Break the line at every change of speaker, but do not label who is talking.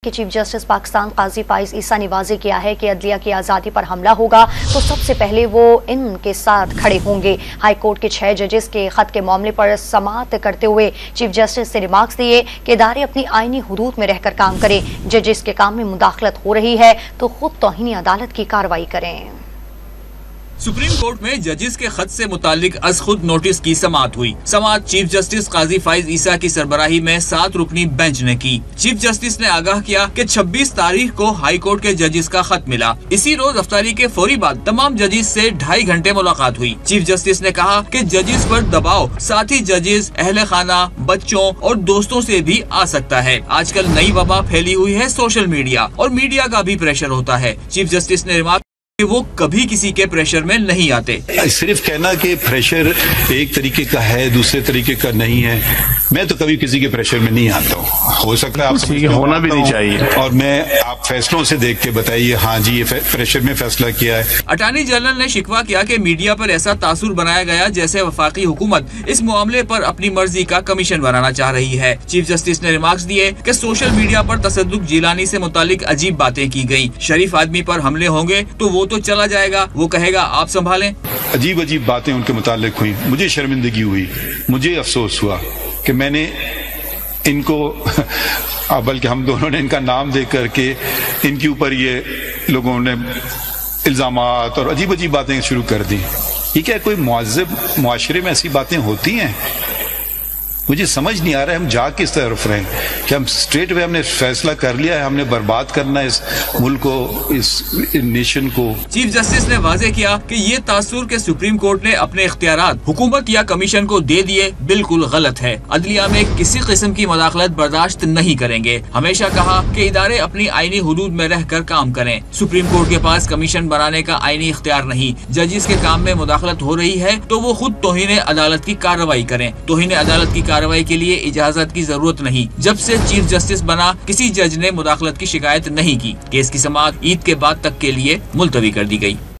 कि chief justice Pakistan काजी फाइज ईसा ने वाज़े किया है कि अदलिया की आज़ादी पर हमला होगा तो सबसे पहले वो इनके साथ खड़े होंगे। हाई कोर्ट के 6 जजेस के खत के मामले पर समाअत करते हुए चीफ जस्टिस ने रिमार्क्स दिए कि इदारे अपनी आईनी हुदूद में रहकर काम करें। जजेस के काम में मुदाखलत हो रही है तो खुद तौहीन अदालत की कार्रवाई करें।
सुप्रीम कोर्ट में जजेस के खत से मुतालिक अज खुद नोटिस की समाअत हुई। समाअत चीफ जस्टिस काजी फाइज ईसा की सरबराही में 7 रुकनी बेंच ने की। चीफ जस्टिस ने आगाह किया कि 26 तारीख को हाई कोर्ट के जजेस का खत मिला। इसी रोज अफ्तारी के फौरी बाद तमाम जजेस से 2.5 घंटे मुलाकात हुई। चीफ जस्टिस ने कहा कि जजेस पर दबाव साथी जजेस, अहले खाना, बच्चों और दोस्तों से भी आ सकता है। आजकल नई वबा फैली हुई है सोशल मीडिया और मीडिया का भी प्रेशर होता है। चीफ जस्टिस ने रिमार्क कि वो कभी किसी के प्रेशर में नहीं आते।
सिर्फ कहना कि प्रेशर एक तरीके का है दूसरे तरीके का नहीं है, मैं तो कभी किसी के प्रेशर में नहीं आता हूँ। हो सकता है आप
होना भी नहीं चाहिए
और मैं आप फैसलों से देख के बताइए हाँ जी ये प्रेशर में फैसला किया है।
अटॉर्नी जनरल ने शिकवा किया कि मीडिया पर ऐसा तासुर बनाया गया जैसे वफाकी हुकूमत इस मामले पर अपनी मर्जी का कमीशन बनाना चाह रही है। चीफ जस्टिस ने रिमार्क्स दिए कि सोशल मीडिया पर तसद्दुक जिलानी से मुतालिक अजीब बातें की गयी। शरीफ आदमी पर हमले होंगे तो वो तो चला जाएगा, वो कहेगा आप संभालें।
अजीब अजीब बातें उनके मुतालिक हुई, मुझे शर्मिंदगी हुई, मुझे अफसोस हुआ कि मैंने इनको बल्कि हम दोनों ने इनका नाम दे करके इनके ऊपर ये लोगों ने इल्जामात और अजीब अजीब बातें शुरू कर दी। ये क्या कोई मुअज़्ज़ब मुआशरे में ऐसी बातें होती हैं? मुझे समझ नहीं आ रहा है हम जा किस तरफ रहे हैं कि हम स्ट्रेट वे हमने फैसला कर लिया है हमने बर्बाद करना है इस मुल्क को, इस नेशन को।
चीफ जस्टिस ने वाजे किया कि ये तासुर के सुप्रीम कोर्ट ने अपने इख्तियारात हुकूमत या कमीशन को दे दिए बिल्कुल गलत है। अदलिया में किसी किस्म की मुदाखलत बर्दाश्त नहीं करेंगे। हमेशा कहा कि इदारे अपनी आईनी हुदूद में रहकर काम करें। सुप्रीम कोर्ट के पास कमीशन बनाने का आईनी इख्तियार नहीं। जजिस के काम में मुदाखलत हो रही है तो वो खुद तौहीन अदालत की कार्रवाई करें। तौहीन अदालत की कार्रवाई के लिए इजाजत की जरूरत नहीं। जब से चीफ जस्टिस बना किसी जज ने मुदाखलत की शिकायत नहीं की। केस की समाअत ईद के बाद तक के लिए मुलतवी कर दी गई।